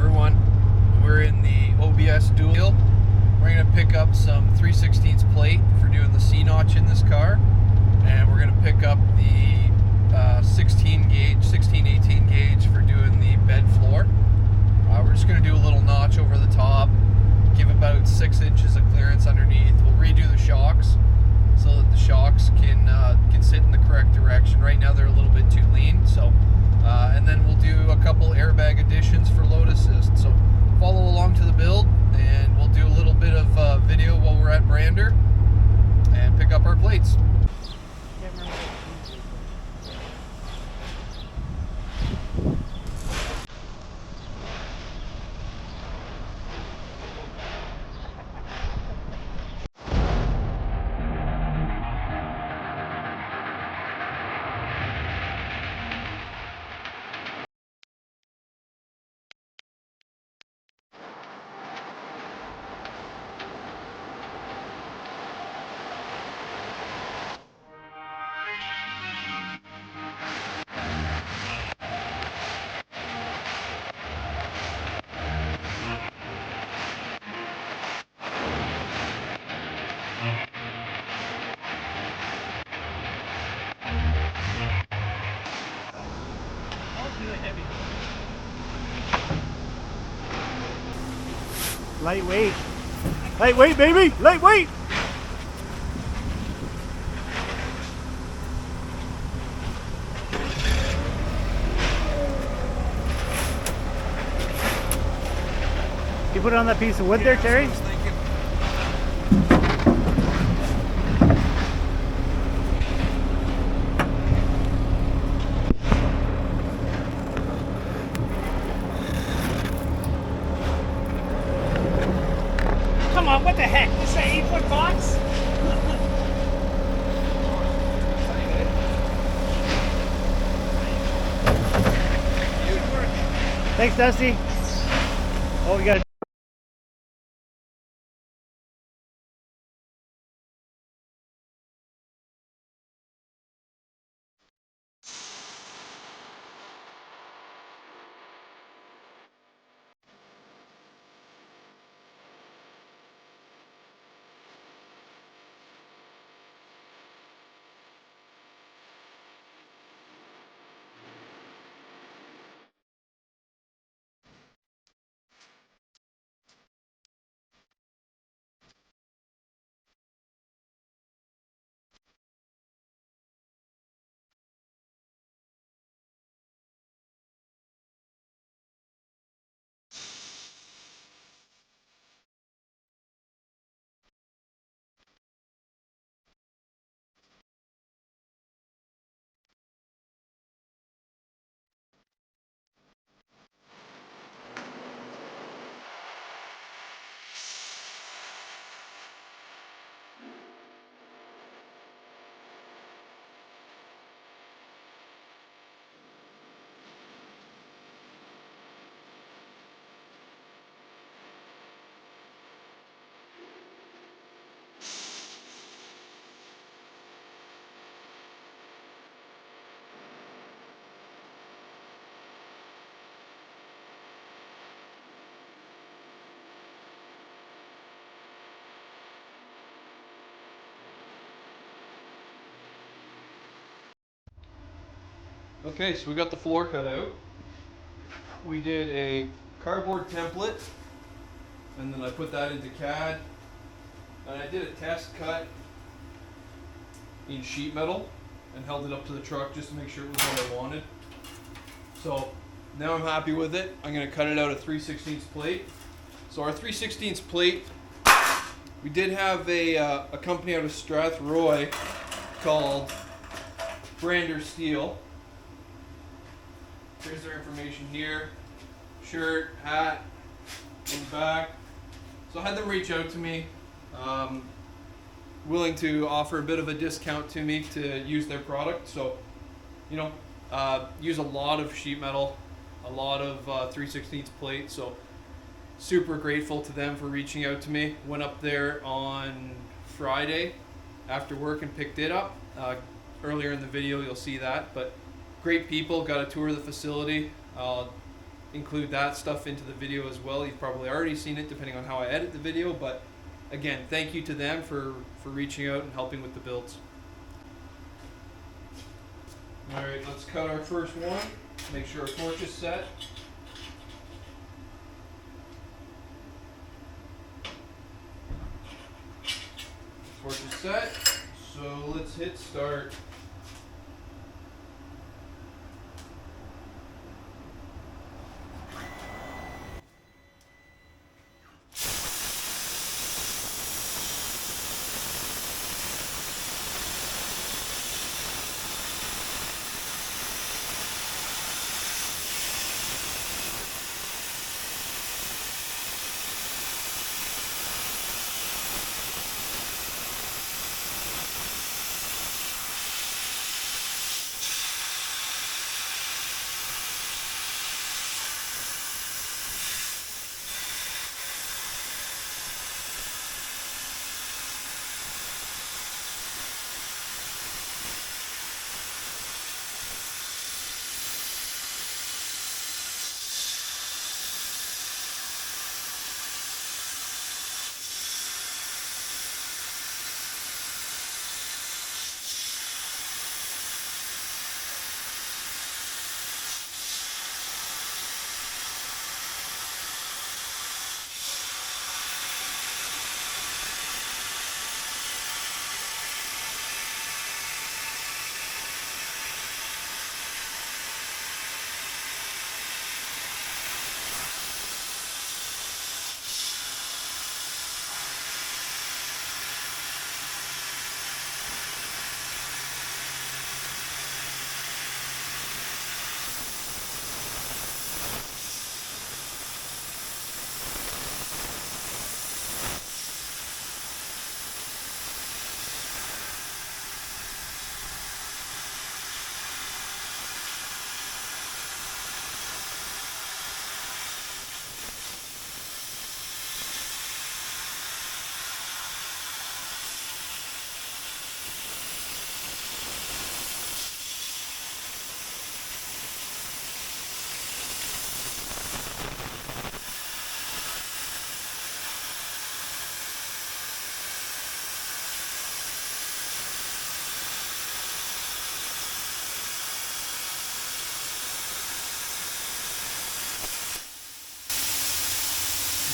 everyone. We're in the OBD Dually. We're going to pick up some 3/16 plate for doing the C-Notch in this car, and we're going to pick up the 16 gauge, 16-18 gauge for doing the bed floor. We're just going to do a little notch over the top, give about 6 inches of clearance underneath. We'll redo the shocks so that the shocks can sit in the correct direction. Right now they're a little bit too lean, so and then we'll do a couple airbag additions for load assist. So follow along to the build, and we'll do a little bit of video while we're at Brander and pick up our plates. Lightweight. Lightweight, baby! Lightweight! You put it on that piece of wood there, Terry? Come on, what the heck? This is an 8-foot box? Thanks, Dusty. Oh, we got to Okay, so we got the floor cut out. We did a cardboard template, and then I put that into CAD. And I did a test cut in sheet metal and held it up to the truck just to make sure it was what I wanted. So now I'm happy with it. I'm going to cut it out a 3/16 plate. So our 3/16 plate, we did have a company out of Strathroy called Brander Steel. Here's their information here. Shirt, hat, in the back. So I had them reach out to me, willing to offer a bit of a discount to me to use their product. So, you know, use a lot of sheet metal, a lot of 3/16 plate. So super grateful to them for reaching out to me. Went up there on Friday after work and picked it up. Earlier in the video you'll see that, but great people. Got a tour of the facility. include that stuff into the video as well. You've probably already seen it depending on how I edit the video, but again, thank you to them for reaching out and helping with the builds. Alright, let's cut our first one. Make sure our torch is set. Torch is set, so let's hit start.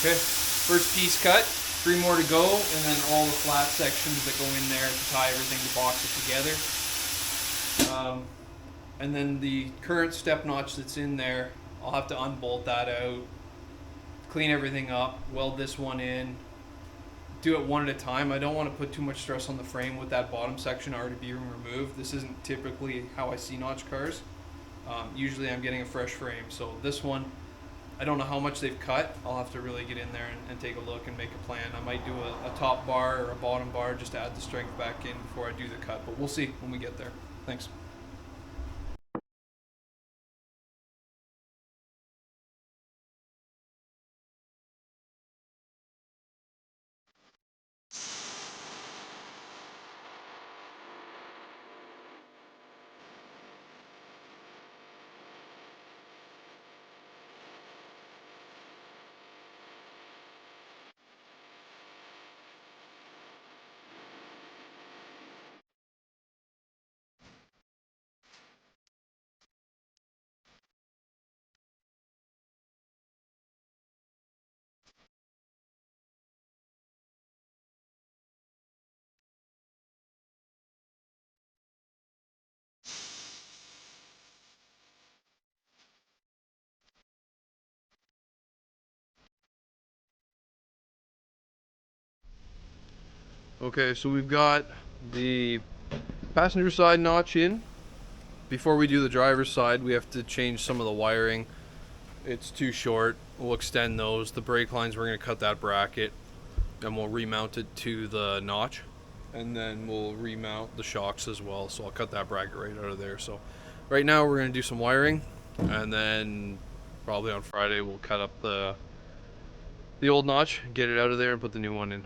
Okay, first piece cut, 3 more to go, and then all the flat sections that go in there to tie everything to box it together. And then the current step notch that's in there, I'll have to unbolt that out, clean everything up, weld this one in, do it one at a time. I don't want to put too much stress on the frame with that bottom section already being removed. This isn't typically how I C-notch cars. Usually I'm getting a fresh frame, so this one, I don't know how much they've cut. I'll have to really get in there and take a look and make a plan. I might do a top bar or a bottom bar just to add the strength back in before I do the cut, but we'll see when we get there. Thanks. Okay, so we've got the passenger side notch in. Before we do the driver's side, we have to change some of the wiring. It's too short. We'll extend those. The brake lines, we're going to cut that bracket, and we'll remount it to the notch, and then we'll remount the shocks as well. So I'll cut that bracket right out of there. So right now we're going to do some wiring, and then probably on Friday we'll cut up the old notch, get it out of there, and put the new one in.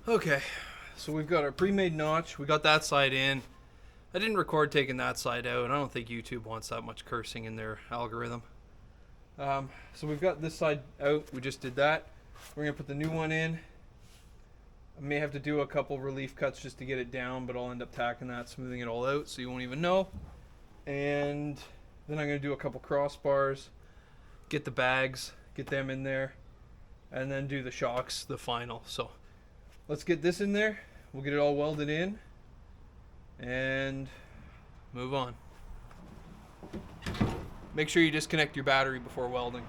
Okay, so we've got our pre-made notch. We got that side in. I didn't record taking that side out. I don't think YouTube wants that much cursing in their algorithm. So we've got this side out. We just did that. We're going to put the new one in. I may have to do a couple relief cuts just to get it down, but I'll end up tacking that, smoothing it all out so you won't even know. And then I'm going to do a couple crossbars, get the bags, get them in there, and then do the shocks, the final. So let's get this in there. We'll get it all welded in and move on. Make sure you disconnect your battery before welding.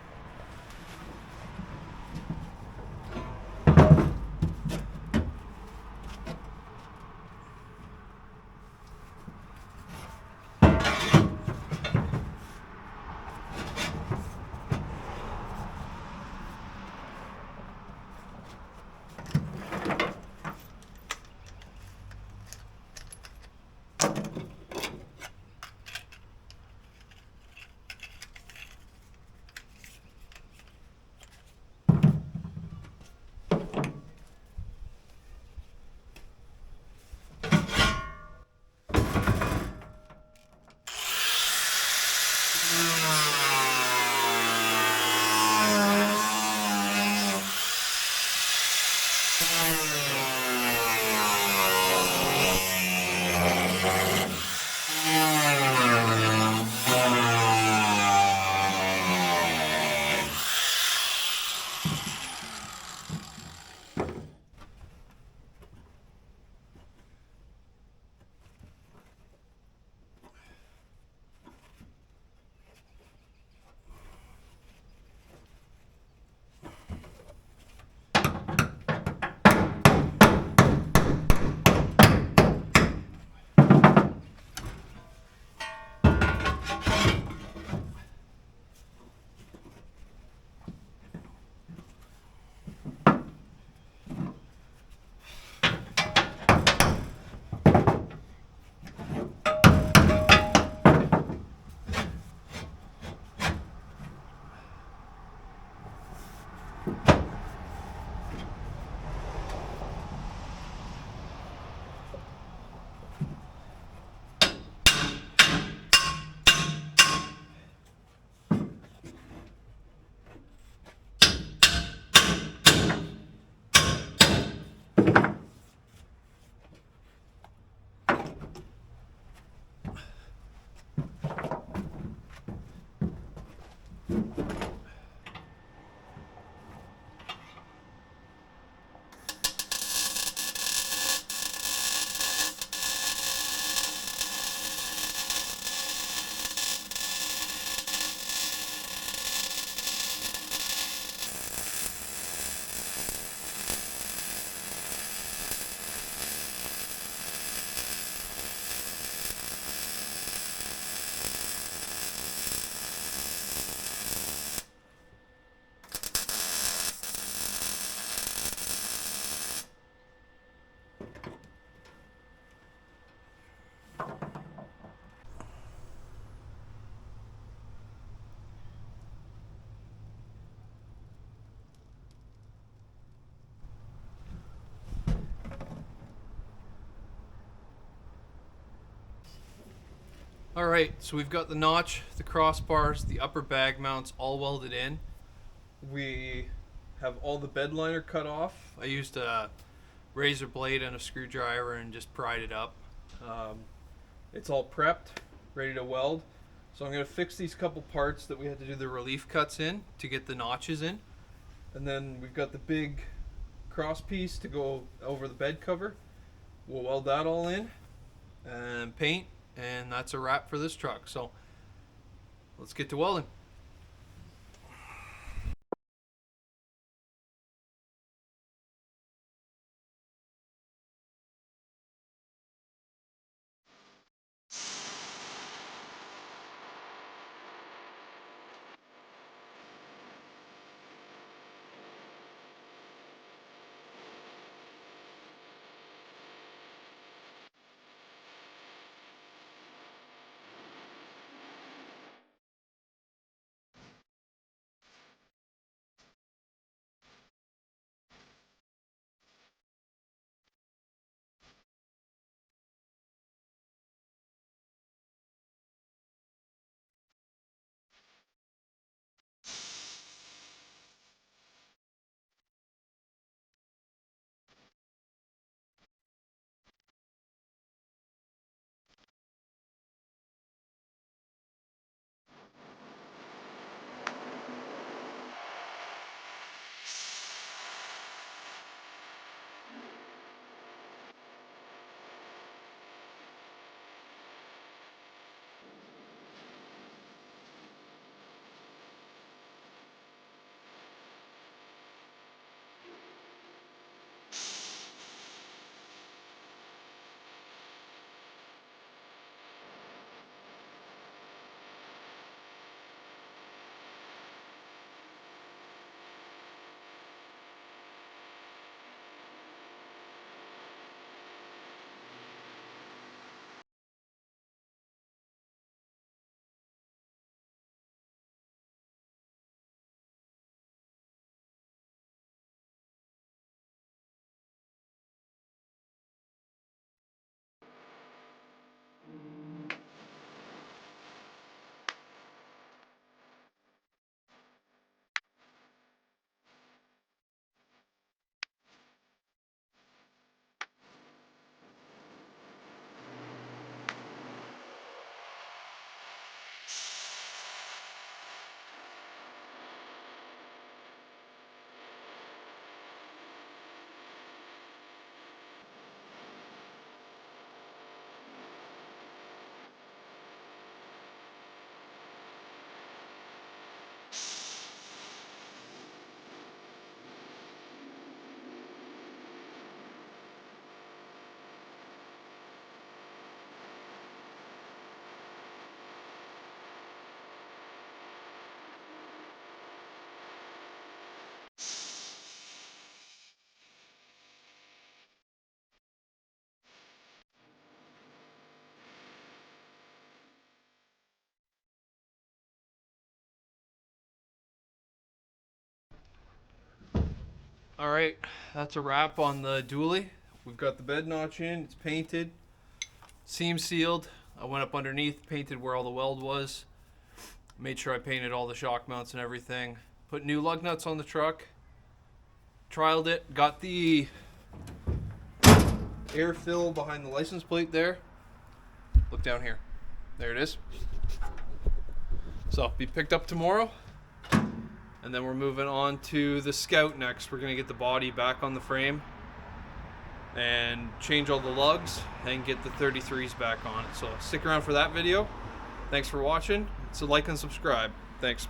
Alright, so we've got the notch, the crossbars, the upper bag mounts all welded in. We have all the bed liner cut off. I used a razor blade and a screwdriver and just pried it up. It's all prepped, ready to weld. So I'm going to fix these couple parts that we had to do the relief cuts in to get the notches in. And then we've got the big cross piece to go over the bed cover. We'll weld that all in and paint, and that's a wrap for this truck. So let's get to welding. Alright, that's a wrap on the dually. We've got the bed notch in, it's painted, seam sealed. I went up underneath, painted where all the weld was. Made sure I painted all the shock mounts and everything. Put new lug nuts on the truck. Trialed it, got the air fill behind the license plate there. Look down here. There it is. So, be picked up tomorrow. And then we're moving on to the Scout next. We're going to get the body back on the frame and change all the lugs and get the 33s back on it. So stick around for that video. Thanks for watching. So like and subscribe. Thanks.